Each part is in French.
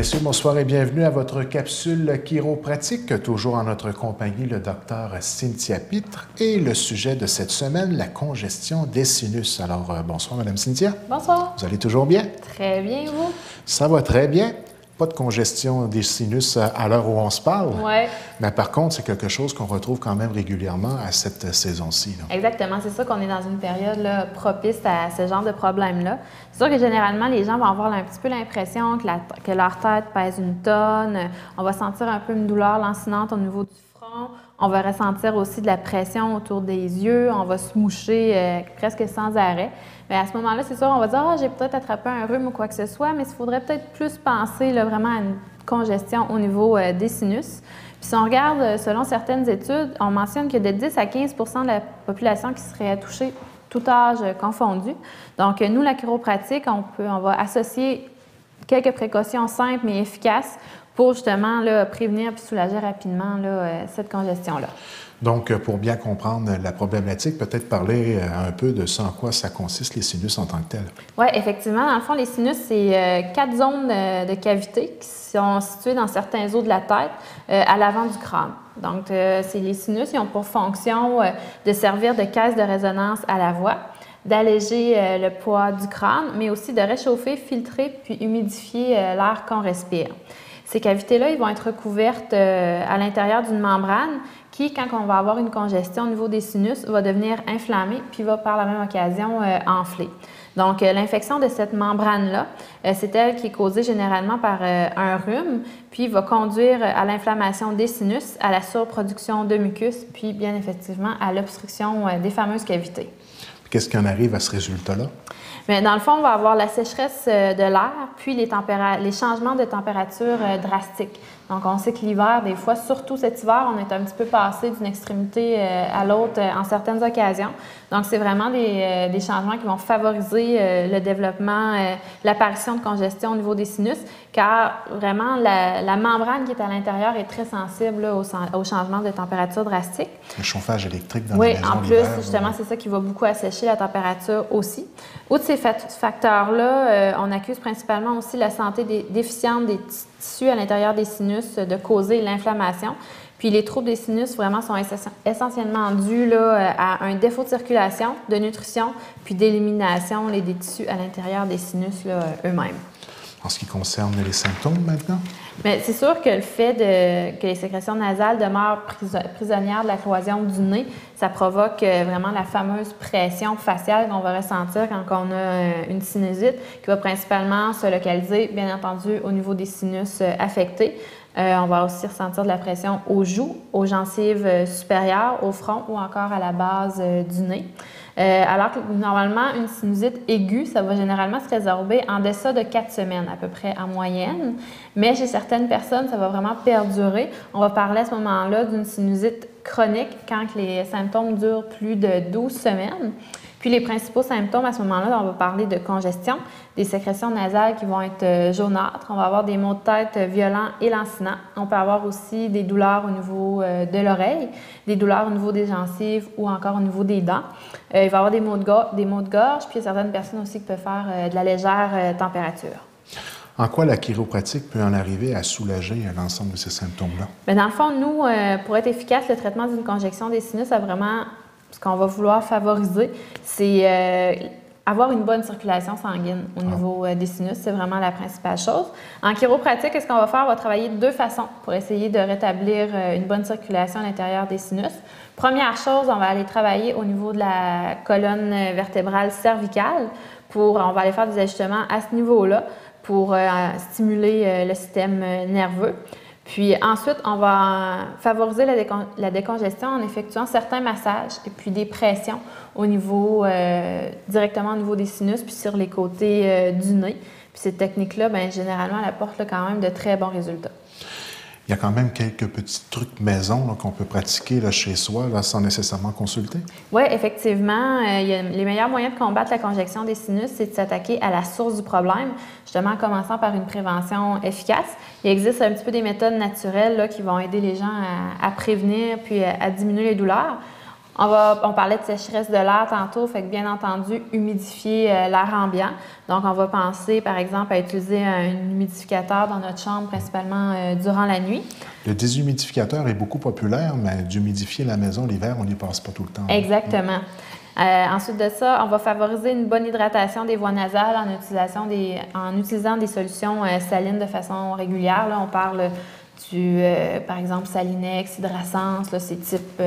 messieurs, bonsoir et bienvenue à votre capsule chiropratique. Toujours en notre compagnie, le docteur Cynthia Pitre. Et le sujet de cette semaine, la congestion des sinus. Alors, bonsoir, Madame Cynthia. Bonsoir. Vous allez toujours bien? Très bien, et vous? Ça va très bien. Pas de congestion des sinus à l'heure où on se parle. Oui. Mais par contre, c'est quelque chose qu'on retrouve quand même régulièrement à cette saison-ci. Exactement. C'est ça qu'on est dans une période là, propice à ce genre de problème-là. C'est sûr que généralement, les gens vont avoir un petit peu l'impression que leur tête pèse une tonne. On va sentir un peu une douleur lancinante au niveau du front. On va ressentir aussi de la pression autour des yeux. On va se moucher presque sans arrêt. Mais à ce moment-là, c'est sûr, on va dire « Ah, j'ai peut-être attrapé un rhume ou quoi que ce soit », mais il faudrait peut-être plus penser là, vraiment à une congestion au niveau des sinus. Puis si on regarde, selon certaines études, on mentionne que de 10 à 15 de la population qui serait touchée, tout âge confondu. Donc, nous, la chiropratique, on va associer quelques précautions simples mais efficaces pour justement là, prévenir et soulager rapidement là, cette congestion-là. Donc, pour bien comprendre la problématique, peut-être parler un peu de ce en quoi ça consiste, les sinus en tant que tels. Oui, effectivement. Dans le fond, les sinus, c'est 4 zones de cavité qui sont situées dans certains os de la tête à l'avant du crâne. Donc, les sinus, ils ont pour fonction de servir de caisse de résonance à la voix, d'alléger le poids du crâne, mais aussi de réchauffer, filtrer puis humidifier l'air qu'on respire. Ces cavités-là, ils vont être recouvertes à l'intérieur d'une membrane qui, quand on va avoir une congestion au niveau des sinus, va devenir inflammée puis va par la même occasion enfler. Donc, l'infection de cette membrane-là, c'est elle qui est causée généralement par un rhume, puis va conduire à l'inflammation des sinus, à la surproduction de mucus, puis bien effectivement à l'obstruction des fameuses cavités. Qu'est-ce qui en arrive à ce résultat-là? Mais dans le fond, on va avoir la sécheresse de l'air, puis les changements de température drastiques. Donc, on sait que l'hiver, des fois, surtout cet hiver, on est un petit peu passé d'une extrémité à l'autre en certaines occasions. Donc, c'est vraiment des changements qui vont favoriser le développement, l'apparition de congestion au niveau des sinus, car vraiment, la membrane qui est à l'intérieur est très sensible là, au changement de température drastique. Le chauffage électrique dans la maison. Oui, en plus, justement, c'est ça qui va beaucoup assécher la température aussi. Outre ces facteurs-là, on accuse principalement aussi la santé déficiente des tissus à l'intérieur des sinus de causer l'inflammation. Puis les troubles des sinus vraiment sont essentiellement dus là, à un défaut de circulation, de nutrition, puis d'élimination des tissus à l'intérieur des sinus eux-mêmes. En ce qui concerne les symptômes maintenant? Bien, c'est sûr que le fait que les sécrétions nasales demeurent prisonnières de la cloison du nez, ça provoque vraiment la fameuse pression faciale qu'on va ressentir quand on a une sinusite, qui va principalement se localiser, bien entendu, au niveau des sinus affectés. On va aussi ressentir de la pression aux joues, aux gencives supérieures, au front ou encore à la base du nez. Alors que normalement, une sinusite aiguë, ça va généralement se résorber en deçà de 4 semaines à peu près en moyenne. Mais chez certaines personnes, ça va vraiment perdurer. On va parler à ce moment-là d'une sinusite chronique quand les symptômes durent plus de 12 semaines. Puis les principaux symptômes à ce moment-là, on va parler de congestion, des sécrétions nasales qui vont être jaunâtres. On va avoir des maux de tête violents et lancinants. On peut avoir aussi des douleurs au niveau de l'oreille, des douleurs au niveau des gencives ou encore au niveau des dents. Il va y avoir des maux de gorge, puis il y a certaines personnes aussi qui peuvent faire de la légère température. En quoi la chiropratique peut en arriver à soulager l'ensemble de ces symptômes-là? Bien, dans le fond, nous, pour être efficace, le traitement d'une congestion des sinus a vraiment... Ce qu'on va vouloir favoriser, c'est avoir une bonne circulation sanguine au niveau des sinus. C'est vraiment la principale chose. En chiropratique, qu'est-ce qu'on va faire? On va travailler de 2 façons pour essayer de rétablir une bonne circulation à l'intérieur des sinus. Première chose, on va aller travailler au niveau de la colonne vertébrale cervicale. On va aller faire des ajustements à ce niveau-là pour stimuler le système nerveux. Puis ensuite, on va favoriser la décongestion en effectuant certains massages et puis des pressions au niveau, directement au niveau des sinus puis sur les côtés du nez. Puis cette technique-là, bien, généralement, elle apporte là, quand même de très bons résultats. Il y a quand même quelques petits trucs maison qu'on peut pratiquer là, chez soi là, sans nécessairement consulter? Oui, effectivement. Les meilleurs moyens de combattre la congestion des sinus, c'est de s'attaquer à la source du problème, justement en commençant par une prévention efficace. Il existe un petit peu des méthodes naturelles là, qui vont aider les gens à prévenir puis à diminuer les douleurs. On parlait de sécheresse de l'air tantôt, fait que bien entendu, humidifier l'air ambiant. Donc, on va penser, par exemple, à utiliser un humidificateur dans notre chambre, principalement durant la nuit. Le déshumidificateur est beaucoup populaire, mais d'humidifier la maison l'hiver, on n'y passe pas tout le temps. Exactement. Ensuite de ça, on va favoriser une bonne hydratation des voies nasales en utilisant des solutions salines de façon régulière. Là, on parle par exemple, Salinex, Hydrasense, là, ces types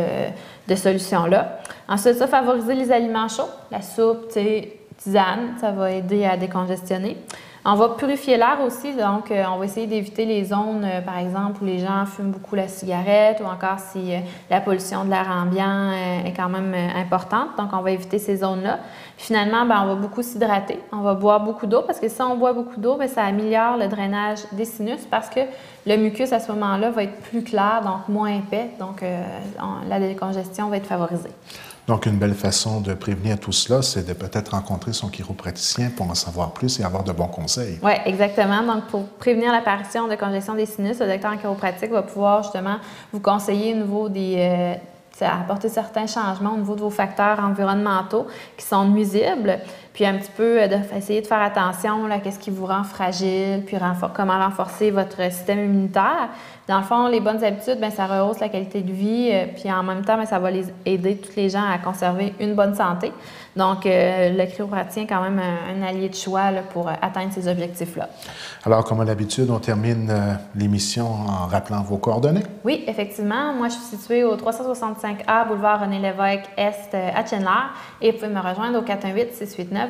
de solutions-là. Ensuite, ça, favoriser les aliments chauds, la soupe, tisane, ça va aider à décongestionner. On va purifier l'air aussi, donc on va essayer d'éviter les zones, par exemple, où les gens fument beaucoup la cigarette ou encore si la pollution de l'air ambiant est quand même importante. Donc, on va éviter ces zones-là. Finalement, on va beaucoup s'hydrater. On va boire beaucoup d'eau parce que si on boit beaucoup d'eau, ça améliore le drainage des sinus parce que le mucus, à ce moment-là, va être plus clair, donc moins épais. Donc, la décongestion va être favorisée. Donc, une belle façon de prévenir tout cela, c'est de peut-être rencontrer son chiropraticien pour en savoir plus et avoir de bons conseils. Oui, exactement. Donc, pour prévenir l'apparition de congestion des sinus, le docteur en chiropratique va pouvoir justement vous conseiller au niveau apporter certains changements au niveau de vos facteurs environnementaux qui sont nuisibles, puis un petit peu essayer de faire attention à ce qui vous rend fragile, puis comment renforcer votre système immunitaire. Dans le fond, les bonnes habitudes, ça rehausse la qualité de vie, puis en même temps, ça va aider tous les gens à conserver une bonne santé. Donc, le chiropraticien est quand même un allié de choix là, pour atteindre ces objectifs-là. Alors, comme à l'habitude, on termine l'émission en rappelant vos coordonnées. Oui, effectivement. Moi, je suis située au 365A, boulevard René-Lévesque, Est, à Chenler. Et vous pouvez me rejoindre au 418-689-2447.